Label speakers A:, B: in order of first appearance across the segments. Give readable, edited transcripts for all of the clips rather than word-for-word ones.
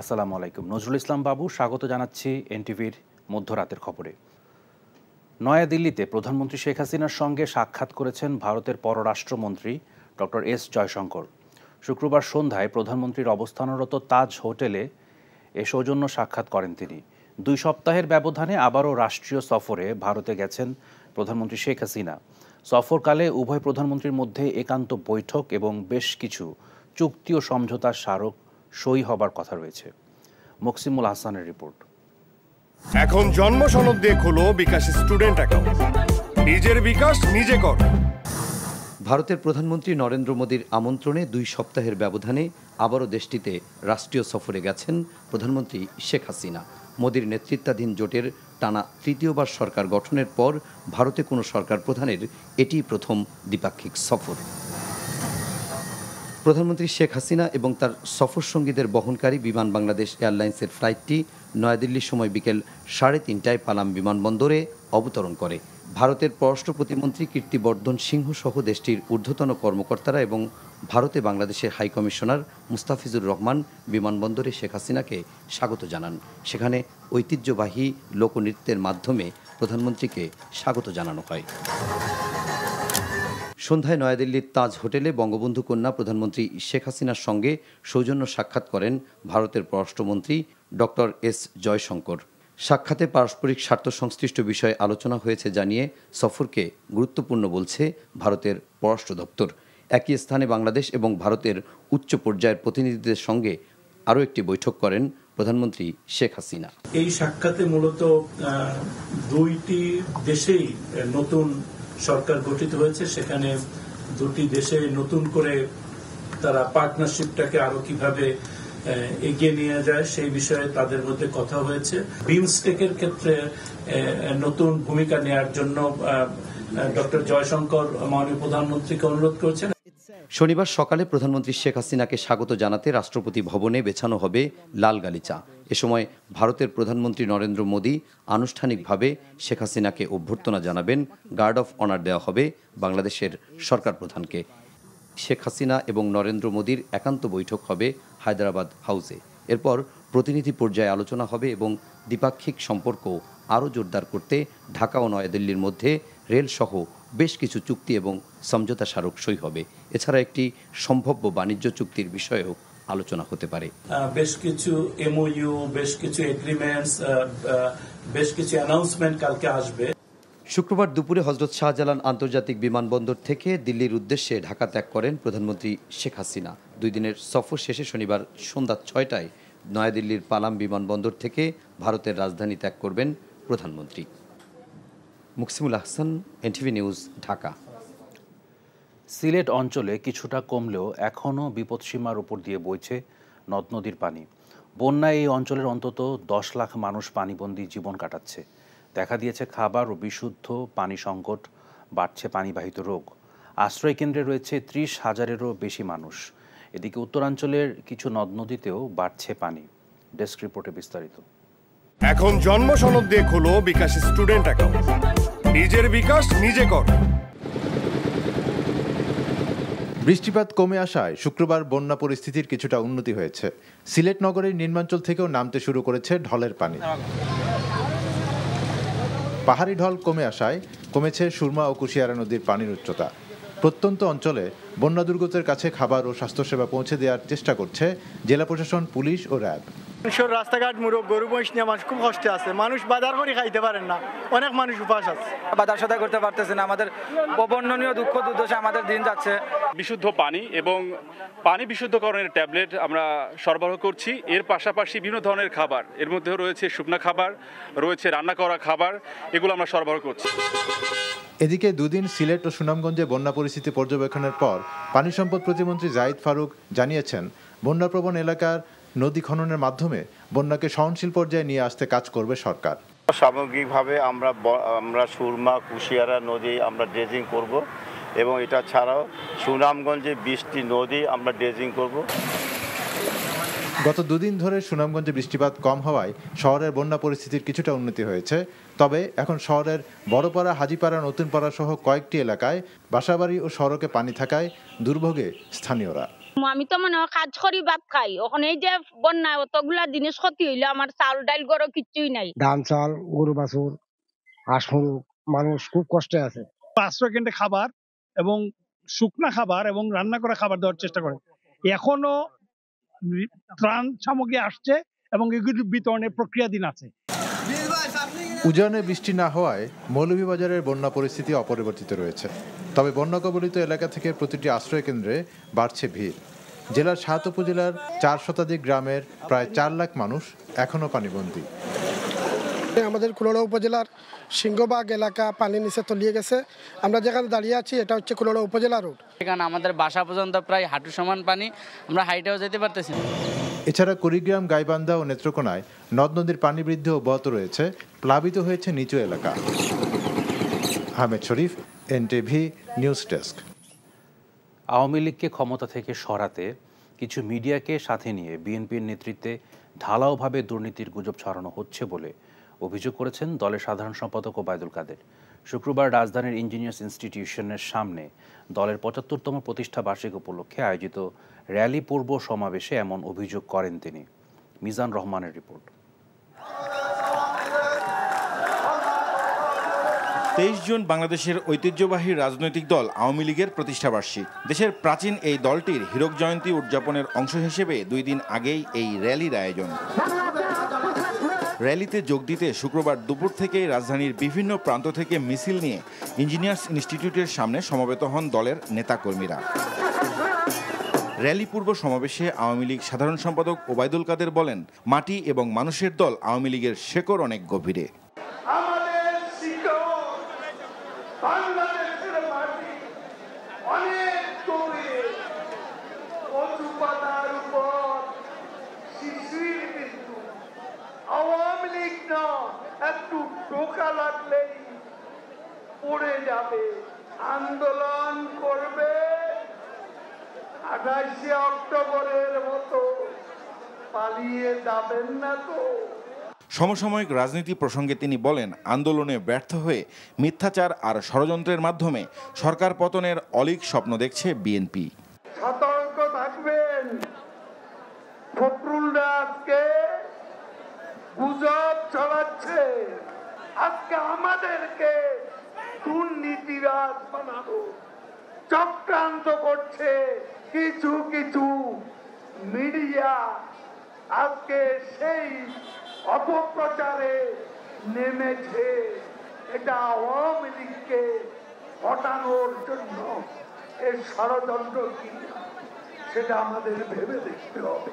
A: আসসালামু আলাইকুম। নজরুল ইসলাম বাবু স্বাগত জানাচ্ছি এনটিভির মধ্যরাতের খবরে। নয়াদিল্লিতে প্রধানমন্ত্রী শেখ হাসিনার সঙ্গে সাক্ষাৎ করেছেন ভারতের পররাষ্ট্রমন্ত্রী ডক্টর এস জয়শঙ্কর। শুক্রবার সন্ধ্যায় প্রধানমন্ত্রীর অবস্থানরত তাজ হোটেলে এ সৌজন্য সাক্ষাৎ করেন তিনি। 2 সপ্তাহের ব্যবধানে আবারও রাষ্ট্রীয় সফরে ভারতে গেছেন প্রধানমন্ত্রী শেখ হাসিনা। সফরকালে উভয় প্রধানমন্ত্রীর মধ্যে একান্ত বৈঠক এবং বেশ কিছু চুক্তি ও সমঝোতার স্মারক সই হবার কথা রয়েছে। মকসিমুল হাসানের রিপোর্ট।
B: এখন জন্ম সনদ দিয়ে খোলো বিকাশ স্টুডেন্ট অ্যাকাউন্ট। নিজের বিকাশ নিজে কর।
C: ভারতের প্রধানমন্ত্রী নরেন্দ্র মোদীর আমন্ত্রণে 2 সপ্তাহের ব্যবধানে আবারও দেশটিতে রাষ্ট্রীয় সফরে গেছেন প্রধানমন্ত্রী শেখ হাসিনা। মোদীর নেতৃত্বাধীন জোটের টানা তৃতীয়বার সরকার গঠনের পর ভারতে কোনো সরকার প্রধানের এটি প্রথম দ্বিপাক্ষিক সফর। প্রধানমন্ত্রী শেখ হাসিনা এবং তার সফরসঙ্গীদের বহনকারী বিমান বাংলাদেশ এয়ারলাইন্সের ফ্লাইটটি নয়াদিল্লির সময় বিকেল 3:30টায় পালাম বিমানবন্দরে অবতরণ করে। ভারতের পররাষ্ট্র প্রতিমন্ত্রী কীর্তিবর্ধন সিংহ সহ দেশটির ঊর্ধ্বতন কর্মকর্তারা এবং ভারতে বাংলাদেশের হাইকমিশনার মুস্তাফিজুর রহমান বিমানবন্দরে শেখ হাসিনাকে স্বাগত জানান। সেখানে ঐতিহ্যবাহী লোকনৃত্যের মাধ্যমে প্রধানমন্ত্রীকে স্বাগত জানানো হয়। সন্ধ্যায় নয়াদিল্লির তাজ হোটেলে বঙ্গবন্ধু কন্যা প্রধানমন্ত্রী শেখ হাসিনার সঙ্গে সৌজন্য সাক্ষাৎ করেন ভারতের পররাষ্ট্রমন্ত্রী ডক্টর এস জয়শঙ্কর। সাক্ষাতে পারস্পরিক স্বার্থ সংশ্লিষ্ট বিষয়ে আলোচনা হয়েছে জানিয়ে সফরকে গুরুত্বপূর্ণ বলছে ভারতের পররাষ্ট্র দপ্তর। একই স্থানে বাংলাদেশ এবং ভারতের উচ্চ পর্যায়ের প্রতিনিধিদের সঙ্গে আরও একটি বৈঠক করেন প্রধানমন্ত্রী শেখ হাসিনা।
D: এই সাক্ষাতে মূলত দুইটি দেশেই নতুন সরকার গঠিত হয়েছে, সেখানে দুটি দেশে নতুন করে তারা পার্টনারশিপটাকে আরো কিভাবে এগিয়ে নিয়ে যায় সেই বিষয়ে তাদের মধ্যে কথা হয়েছে। বিমস্টেকের ক্ষেত্রে নতুন ভূমিকা নেওয়ার জন্য ডক্টর জয়শঙ্কর মাননীয় প্রধানমন্ত্রীকে অনুরোধ করেছেন।
C: শনিবার সকালে প্রধানমন্ত্রী শেখ হাসিনাকে স্বাগত জানাতে রাষ্ট্রপতি ভবনে বেছানো হবে লাল গালিচা। এ সময় ভারতের প্রধানমন্ত্রী নরেন্দ্র মোদী আনুষ্ঠানিকভাবে শেখ হাসিনাকে অভ্যর্থনা জানাবেন। গার্ড অফ অনার দেওয়া হবে বাংলাদেশের সরকার প্রধানকে। শেখ হাসিনা এবং নরেন্দ্র মোদীর একান্ত বৈঠক হবে হায়দ্রাবাদ হাউসে। এরপর প্রতিনিধি পর্যায়ে আলোচনা হবে এবং দ্বিপাক্ষিক সম্পর্ক আরও জোরদার করতে ঢাকা ও নয়াদিল্লির মধ্যে রেলসহ বেশ কিছু চুক্তি এবং সমঝোতা স্মারক সই হবে। এছাড়া একটি সম্ভাব্য বাণিজ্য চুক্তির বিষয়েও আলোচনা হতে পারে।
D: বেশ কিছু এমওইউ, বেশ কিছু এগ্রিমেন্টস, বেশ কিছু অ্যানাউন্সমেন্ট কালকে আসবে।
C: শুক্রবার দুপুরে হজরত শাহজালাল আন্তর্জাতিক বিমানবন্দর থেকে দিল্লির উদ্দেশ্যে ঢাকা ত্যাগ করেন প্রধানমন্ত্রী শেখ হাসিনা। 2 দিনের সফর শেষে শনিবার সন্ধ্যা 6টায় নয়াদিল্লির পালাম বিমানবন্দর থেকে ভারতের রাজধানী ত্যাগ করবেন প্রধানমন্ত্রী। মকসিমুল হাসান, এনটিভি নিউজ, ঢাকা।
A: সিলেট অঞ্চলে কিছুটা কমলেও এখনও বিপদসীমার উপর দিয়ে বইছে নদ নদীর পানি। বন্যায় এই অঞ্চলের অন্তত 10 লাখ মানুষ পানিবন্দী জীবন কাটাচ্ছে। দেখা দিয়েছে খাবার ও বিশুদ্ধ পানি সংকট, বাড়ছে পানিবাহিত রোগ। আশ্রয় কেন্দ্রে রয়েছে 30,000-এরও বেশি মানুষ। এদিকে উত্তরাঞ্চলের কিছু নদ নদীতেও বাড়ছে পানি। ডেস্ক রিপোর্টে বিস্তারিত।
B: এখন জন্ম সনদ দিয়ে খোলো বিকাশ স্টুডেন্ট অ্যাকাউন্ট। নিজের বিকাশ নিজে কর।
E: বৃষ্টিপাত কমে আসায় শুক্রবার বন্যা পরিস্থিতির কিছুটা উন্নতি হয়েছে। সিলেট নগরের নিম্নাঞ্চল থেকেও নামতে শুরু করেছে ঢলের পানি। পাহাড়ি ঢল কমে আসায় কমেছে সুরমা ও কুশিয়ারা নদীর পানির উচ্চতা। প্রত্যন্ত অঞ্চলে বন্যা দুর্গতের কাছে খাবার ও স্বাস্থ্যসেবা পৌঁছে দেওয়ার চেষ্টা করছে জেলা প্রশাসন, পুলিশ ও র্যাব।
F: রাস্তাঘাট মুরগ গরু মহিষ নিয়ে মানুষ খুব কষ্টে আছে। মানুষ বাজার করে খাইতে পারেন না, অনেক মানুষ উপাস আছে,
G: বাজার সদাই করতে পারতেছে না। আমাদের অবর্ণনীয় দুঃখ দুর্দশা আমাদের দিন যাচ্ছে।
H: বিশুদ্ধ পানি এবং পানি বিশুদ্ধকরণের ট্যাবলেট আমরা সরবরাহ করছি। এর পাশাপাশি বিভিন্ন ধরনের খাবার, এর মধ্যে রয়েছে শুকনা খাবার, রয়েছে রান্না করা খাবার, এগুলো আমরা সরবরাহ করছি।
E: এদিকে 2 দিন সিলেট ও সুনামগঞ্জে বন্যা পরিস্থিতি পর্যবেক্ষণের পর পানি সম্পদ প্রতিমন্ত্রী জাহিদ ফারুক জানিয়েছেন, বন্যাপ্রবণ এলাকার নদী খননের মাধ্যমে বন্যাকে সহনশীল পর্যায়ে নিয়ে আসতে কাজ করবে সরকার।
I: সামগ্রিকভাবে আমরা সুরমা কুশিয়ারা নদী আমরা ড্রেজিং করব এবং এটা ছাড়াও সুনামগঞ্জে 20টি নদী আমরা ড্রেজিং করব।
E: গত 2 দিন ধরে সুনামগঞ্জে বৃষ্টিপাত কম হওয়ায় শহরের বন্যা পরিস্থিতির কিছুটা উন্নতি হয়েছে। তবে এখন শহরের বড়পাড়া, হাজিপাড়া, নতুনপাড়া সহ কয়েকটি এলাকায় বাসাবাড়ি ও সড়কে পানি থাকায় দুর্ভোগে স্থানীয়রা।
J: আমি তো মনে হয় কাজ করি ভাত খাই, ওখানে এই যে বন্যায় অতগুলা জিনিস ক্ষতি হইলো, আমার চাল ডাল গরো কিচ্ছুই নাই।
K: ধান চাল গরু বাছুর হাঁস মুরগ, মানুষ খুব কষ্টে আছে।
F: আশ্রয় কেন্দ্রে খাবার এবং শুকনা খাবার এবং রান্না করা খাবার দেওয়ার চেষ্টা করে। এখনো ত্রাণ সামগ্রী আসছে এবং এগুলি বিতরণের প্রক্রিয়াধীন আছে।
E: উজানে বৃষ্টি না হওয়ায় মৌলভীবাজারের বন্যা পরিস্থিতি অপরিবর্তিত রয়েছে। তবে বন্যা কবলিত এলাকা থেকে প্রতিটি আশ্রয় কেন্দ্রে বাড়ছে ভিড়। জেলার ৭ উপজেলার ৪ শতাধিক গ্রামের প্রায় ৪ লাখ মানুষ এখনও পানিবন্দী।
K: আমাদের কুলাউড়া উপজেলার সিংহবাগ এলাকা পানির নিচে তলিয়ে গেছে। আমরা যেখানে দাঁড়িয়ে আছি এটা হচ্ছে কুলাউড়া উপজেলা রোড।
G: এখানে আমাদের বাসা পর্যন্ত প্রায় হাঁটু সমান পানি, আমরা হাইটেও যেতে পারতেছি না।
E: এছাড়া কুড়িগ্রাম, গাইবান্ধা ও নেত্রকোনায় নদ নদীর পানি বৃদ্ধি অব্যাহত রয়েছে, প্লাবিত হয়েছে নিচু এলাকা। আহমেদ শরীফ, এনটিভি নিউজ ডেস্ক।
A: আওয়ামী লীগকে ক্ষমতা থেকে সরাতে কিছু মিডিয়াকে সাথে নিয়ে বিএনপির নেতৃত্বে ঢালাওভাবে দুর্নীতির গুজব ছড়ানো হচ্ছে বলে অভিযোগ করেছেন দলের সাধারণ সম্পাদক ওবায়দুল কাদের। শুক্রবার রাজধানীর ইঞ্জিনিয়ার্স ইনস্টিটিউশনের সামনে দলের ৭৫তম প্রতিষ্ঠা বার্ষিকী উপলক্ষে আয়োজিত র্যালি পূর্ব সমাবেশে এমন অভিযোগ করেন তিনি। মিজান রহমানের রিপোর্ট।
L: ২৩ জুন বাংলাদেশের ঐতিহ্যবাহী রাজনৈতিক দল আওয়ামী লীগের প্রতিষ্ঠাবার্ষিকী। দেশের প্রাচীন এই দলটির হীরক জয়ন্তী উদযাপনের অংশ হিসেবে ২ দিন আগেই এই র্যালির আয়োজন। র্যালিতে যোগ দিতে শুক্রবার দুপুর থেকেই রাজধানীর বিভিন্ন প্রান্ত থেকে মিছিল নিয়ে ইঞ্জিনিয়ার্স ইনস্টিটিউটের সামনে সমবেত হন দলের নেতাকর্মীরা। র্যালি পূর্ব সমাবেশে আওয়ামী লীগ সাধারণ সম্পাদক ওবায়দুল কাদের বলেন, মাটি এবং মানুষের দল আওয়ামী লীগের শেকড় অনেক গভীরে।
M: আওয়ামী লীগ না একটু টোকা লাগলেই পড়ে যাবে, আন্দোলন করবে ২৮শে অক্টোবরের মতো, পালিয়ে যাবেন না তো।
L: সমসাময়িক রাজনীতি প্রসঙ্গে তিনি বলেন, আন্দোলনে ব্যর্থ হয়ে মিথ্যাচার আর ষড়যন্ত্রের মাধ্যমে সরকার পতনের অলীক স্বপ্ন দেখছে বিএনপি।
M: সতর্ক থাকবেন, ফখরুলরা আজকে গুজব ছড়াচ্ছে, আজকে আমাদেরকে দুর্নীতিবাজ বানানো চক্রান্ত করছে কিছু কিছু মিডিয়া। আজকে সেই অপপ্রচারে নেমেছে, এটা আওয়ামী লীগকে হটানোর জন্য এর ষড়যন্ত্র কি সেটা আমাদের ভেবে দেখতে হবে।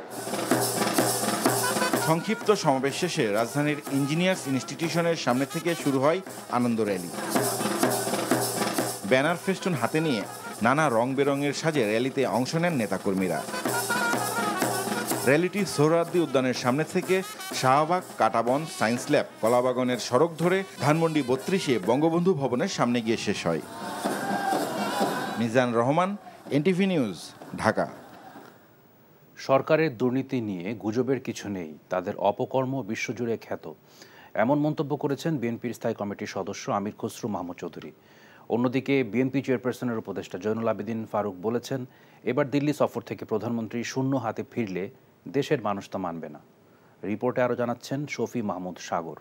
L: সংক্ষিপ্ত সমাবেশ শেষে রাজধানীর ইঞ্জিনিয়ার্স ইনস্টিটিউশনের সামনে থেকে শুরু হয় আনন্দ র্যালি। ব্যানার ফেস্টুন হাতে নিয়ে নানা রং বেরঙের সাজে র্যালিতে অংশ নেন নেতাকর্মীরা। র্যালিটি সোহরাওয়ার্দী উদ্যানের সামনে থেকে শাহবাগ, কাটাবন, সায়েন্স ল্যাব, কলাবাগানের সড়ক ধরে ধানমন্ডি ৩২-এ বঙ্গবন্ধু ভবনের সামনে গিয়ে শেষ হয়। Mizan Rahman, NTV news, Dhaka.
A: সরকারের দুর্নীতি নিয়ে গুজবের কিছু নেই, তাদের অপকর্ম বিশ্বজুড়ে খ্যাত, এমন মন্তব্য করেছেন বিএনপির স্থায়ী কমিটির সদস্য আমির খসরু মাহমুদ চৌধুরী। অন্যদিকে বিএনপি চেয়ারপারসনের উপদেষ্টা জয়নুল আবেদিন ফারুক বলেছেন, এবার দিল্লি সফর থেকে প্রধানমন্ত্রী শূন্য হাতে ফিরলে দেশের মানুষ তা মানবে না। রিপোর্টে আরও জানাচ্ছেন শফি মাহমুদ সাগর।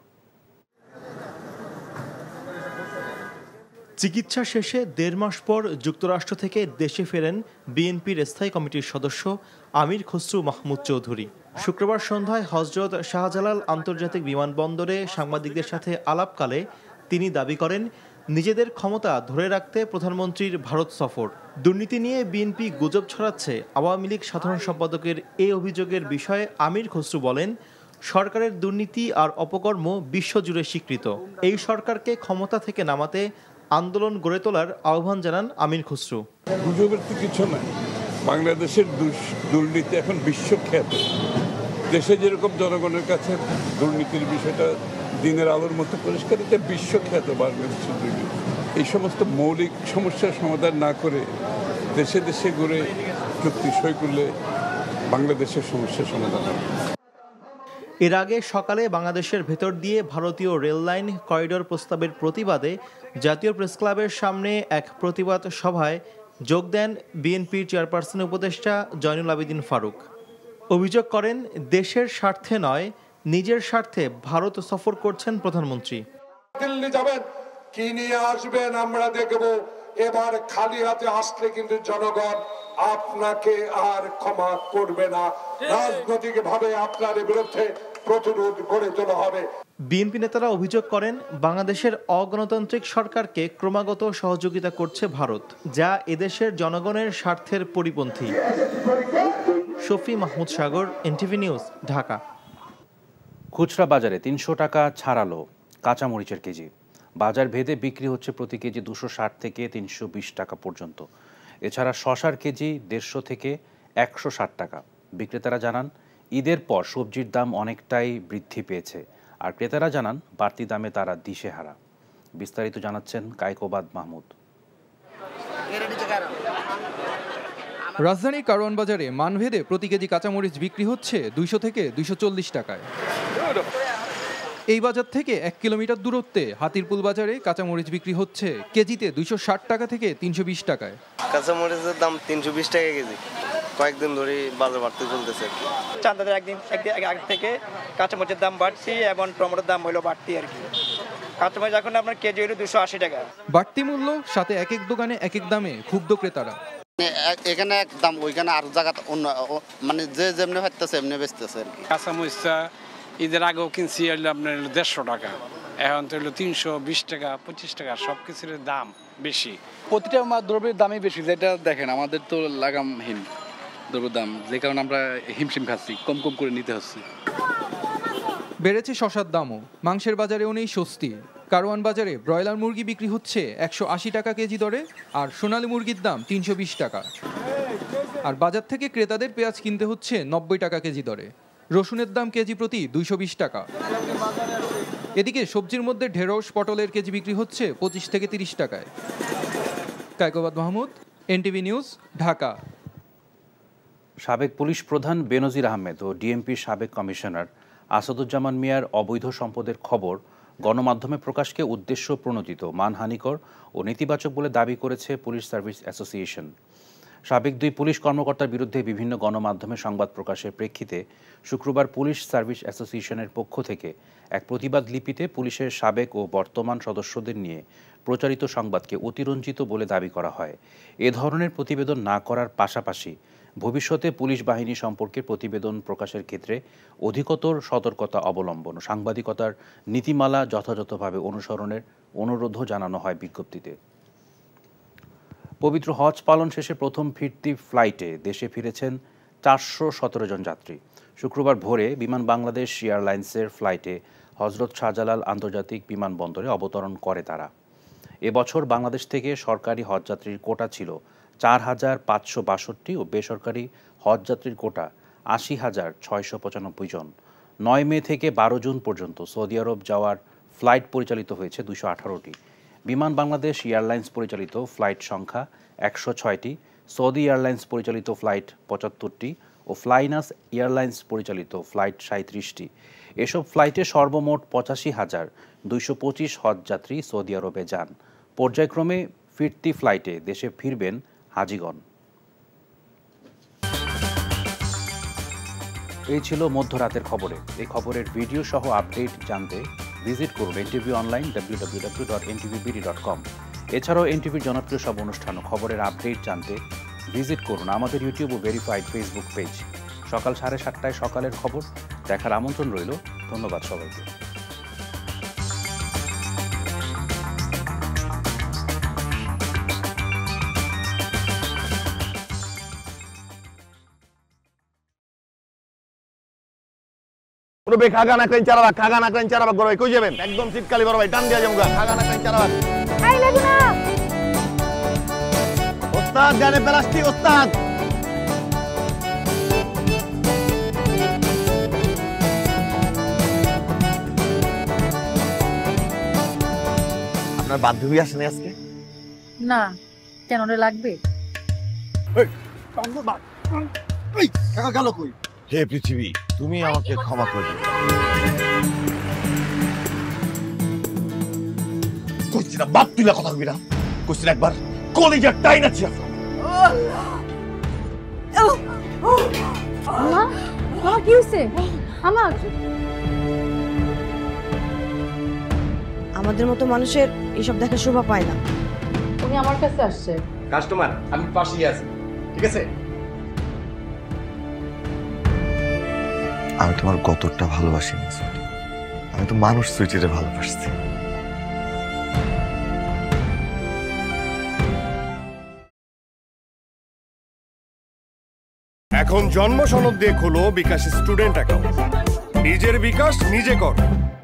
N: চিকিৎসা শেষে ১.৫ মাস পর যুক্তরাষ্ট্র থেকে দেশে ফেরেন বিএনপির স্থায়ী কমিটির সদস্য আমির খসরু মাহমুদ চৌধুরী। শুক্রবার সন্ধ্যায় হজরত শাহজালাল আন্তর্জাতিক বিমানবন্দরে সাংবাদিকদের সাথে আলাপকালে তিনি দাবি করেন, নিজেদের ক্ষমতা ধরে রাখতে প্রধানমন্ত্রীর ভারত সফর। দুর্নীতি নিয়ে বিএনপি গুজব ছড়াচ্ছে, আওয়ামী লীগ সাধারণ সম্পাদকের এই অভিযোগের বিষয়ে আমির খসরু বলেন, সরকারের দুর্নীতি আর অপকর্ম বিশ্বজুড়ে স্বীকৃত। এই সরকারকে ক্ষমতা থেকে নামাতে আন্দোলন গড়ে তোলার আহ্বান জানান আমির খসরু।
O: গুজবের তো কিছু নাই, বাংলাদেশের দুর্নীতি এখন বিশ্বখ্যাত। দেশে যেরকম জনগণের কাছে দুর্নীতির বিষয়টা দিনের আলোর মতো পরিষ্কার, এটা বিশ্বখ্যাত বাংলাদেশের দুর্নীতি। এই সমস্ত মৌলিক সমস্যার সমাধান না করে দেশে দেশে ঘুরে চুক্তি সই করলে বাংলাদেশের সমস্যার সমাধান হবে।
N: এর আগে সকালে বাংলাদেশের ভেতর দিয়ে ভারতীয় রেল লাইন করিডোর প্রস্তাবের প্রতিবাদে জাতীয় প্রেসক্লাবের সামনে এক প্রতিবাদ সভায় যোগ দেন বিএনপির চেয়ারপারসন উপদেষ্টা জয়নুল আবেদিন ফারুক। অভিযোগ করেন, দেশের স্বার্থে নয়, নিজের স্বার্থে ভারত সফর করছেন প্রধানমন্ত্রী।
M: দিল্লি যাবেন, কি নিয়ে আসবেন আমরা দেখব। এবার খালি হাতে আসলে কিন্তু জনগণ আপনাকে আর ক্ষমা করবে না। রাজনৈতিকভাবে আপনার বিরুদ্ধে প্রতিরোধ গড়ে তোলা হবে।
N: বিএনপি নেতারা অভিযোগ করেন, বাংলাদেশের অগণতান্ত্রিক সরকারকে ক্রমাগত সহযোগিতা করছে ভারত, যা এদেশের জনগণের স্বার্থের পরিপন্থী। শফি মাহমুদ সাগর, এনটিভি নিউজ, ঢাকা।
A: খুচরা বাজারে ৩০০ টাকা ছাড়ালো কাঁচামরিচের কেজি। বাজার ভেদে বিক্রি হচ্ছে প্রতি কেজি ২৬০ থেকে ৩২০ টাকা পর্যন্ত। এছাড়া শসার কেজি ১৫০ থেকে ১৬০ টাকা। বিক্রেতারা জানান, ঈদের পর সবজির দাম অনেকটাই বৃদ্ধি পেয়েছে, আর ক্রেতারা জানান বাড়তি দামে তারা দিশেহারা। বিস্তারিত জানাচ্ছেন কায়কোবাদ মাহমুদ।
P: রাজধানীর কারওয়ান বাজারে মানভেদে প্রতি কেজি কাঁচামরিচ বিক্রি হচ্ছে ২০০ থেকে ২৪০ টাকায়। এই বাজার থেকে ১ কিলোমিটার দূরত্বে হাতিরপুল বাজারে কাঁচামরিচ বিক্রি হচ্ছে কেজিতে ২৬০ টাকা থেকে ৩২০ টাকায়।
Q: কাঁচামরিচের দাম ৩২০ টাকা কেজি। কয়েকদিন ধরে বাজার বাড়তে চলতেছে।
R: চাঁদাদের একদিন আগে থেকে কাঁচামরিচের দাম বাড়ছে এবং টমেটোর দাম হলো বাড়তি আর কি। কাঁচামরিচ এখন আপনার কেজি হলো ২৮০ টাকা।
P: বাড়তি মূল্য, সাথে এক এক দোকানে এক এক দামে ক্ষুব্ধ ক্রেতারা।
S: এখানে এক দাম, ওইখানে আর জায়গা অন্য, মানে যে যেমনি হইতেছে এমনি বেচতেছে আর কি।
T: কাঁচামরিচটা ঈদের আগেও কিনছি আপনার ১৫০ টাকা, এখন তো হলো ৩২০ টাকা, ২৫ টাকা, সব কিছুর দাম বেশি।
U: প্রতিটা দ্রব্যের দামই বেশি। যেটা দেখেন, আমাদের তো লাগামহীন দ্রব্যের দাম, যে কারণে আমরা হিমশিম খাচ্ছি, কম কম করে নিতে হচ্ছে।
P: বেড়েছে শসার দামও। মাংসের বাজারেও নেই স্বস্তি। কারওয়ান বাজারে ব্রয়লার মুরগি বিক্রি হচ্ছে ১৮০ টাকা কেজি দরে, আর সোনালী মুরগির দাম ৩২০ টাকা। আর বাজার থেকে ক্রেতাদের পেঁয়াজ কিনতে হচ্ছে ৯০ টাকা কেজি দরে। রসুনের দাম কেজি প্রতি ২২০ টাকা। এদিকে সবজির মধ্যে ঢেঁড়স, পটলের কেজি বিক্রি হচ্ছে ২৫ থেকে ৩০ টাকায়। Kaykobad Mahmud, NTV news, Dhaka.
A: সাবেক পুলিশ প্রধান বেনজির আহমেদ ও ডিএমপির সাবেক কমিশনার আসাদুজ্জামান মিয়ার অবৈধ সম্পদের খবর গণমাধ্যমে প্রকাশকে উদ্দেশ্য প্রণোদিত, মানহানিকর ও নেতিবাচক বলে দাবি করেছে পুলিশ সার্ভিস অ্যাসোসিয়েশন। সাবেক দুই পুলিশ কর্মকর্তার বিরুদ্ধে বিভিন্ন গণমাধ্যমে সংবাদ প্রকাশের প্রেক্ষিতে শুক্রবার পুলিশ সার্ভিস অ্যাসোসিয়েশনের পক্ষ থেকে এক প্রতিবাদ লিপিতে পুলিশের সাবেক ও বর্তমান সদস্যদের নিয়ে প্রচারিত সংবাদকে অতিরঞ্জিত বলে দাবি করা হয়। এ ধরনের প্রতিবেদন না করার পাশাপাশি ভবিষ্যতে পুলিশ বাহিনী সম্পর্কে প্রতিবেদন প্রকাশের ক্ষেত্রে অধিকতর সতর্কতা অবলম্বন ও সাংবাদিকতার নীতিমালা যথাযথভাবে অনুসরণের অনুরোধও জানানো হয় বিজ্ঞপ্তিতে। পবিত্র হজ পালন শেষে প্রথম ফিরতি ফ্লাইটে দেশে ফিরেছেন ৪১৭ জন যাত্রী। শুক্রবার ভোরে বিমান বাংলাদেশ এয়ারলাইন্সের ফ্লাইটে হজরত শাহজালাল আন্তর্জাতিক বিমানবন্দরে অবতরণ করে তারা। এবছর বাংলাদেশ থেকে সরকারি হজযাত্রীর কোটা ছিল ৪,৫৬২ ও বেসরকারি হজযাত্রীর কোটা ৮০,৬৯৫ জন। ৯ মে থেকে ১২ জুন পর্যন্ত সৌদি আরব যাওয়ার ফ্লাইট পরিচালিত হয়েছে ২১৮টি। বিমান বাংলাদেশ এয়ারলাইন্স পরিচালিত ফ্লাইট সংখ্যা ১০৬টি, সৌদি এয়ারলাইন্স পরিচালিত ফ্লাইট ৭৫টি ও ফ্লাইনাস এয়ারলাইন্স পরিচালিত ফ্লাইট ৩৭টি। এসব ফ্লাইটে সর্বমোট ৮৫,২২৫ হজযাত্রী সৌদি আরবে যান। পর্যায়ক্রমে ফিরতি ফ্লাইটে দেশে ফিরবেন হাজিগণ। এই ছিল মধ্যরাতের খবরে। এই খবরের ভিডিও সহ আপডেট জানতে ভিজিট করুন এনটিভি অনলাইন www.ntvbd.com। এছাড়াও এনটিভির জনপ্রিয় সব অনুষ্ঠান ও খবরের আপডেট জানতে ভিজিট করুন আমাদের ইউটিউব ও ভেরিফাইড ফেসবুক পেজ। সকাল 7:30টায় সকালের খবর দেখার আমন্ত্রণ রইল। ধন্যবাদ সবাইকে।
V: খাগা না করেন চারাবাগ, খাগা না করেন চারাবাগ, বড় ভাই কই যাবেন? একদম শীতকালে বড় ভাই টান দিয়া যাবো। খাগা না করেন চারাবাগ। ওস্তাদ গানে প্লাস্টিক, ওস্তাদ আপনার বান্ধবী আসেনি আজকে?
W: না, কেন রে লাগবে?
V: গেল কই? হে পৃথিবী, তুমি আমাকে ক্ষমা করে দিও। কইছি না বাপ তুইলা কথা কবি না, কইছি একবার কলিজার টাইন আছে।
W: মা মা কি হয়েছে আমার?
B: আমাদের মতো মানুষের এসব দেখা শোভা পায় না।
W: উনি আমার কাছে আসছে।
C: কাস্টমার, আমি পাশেই আছি, ঠিক আছে?
D: আমি তোমার কতটা ভালোবাসি মাসুদ, আমি তো মানুষ সুইটিরে ভালোবাসছি।
X: এখন জন্ম সনদ দিয়ে খোলো বিকাশ স্টুডেন্ট অ্যাকাউন্ট। নিজের বিকাশ নিজে কর।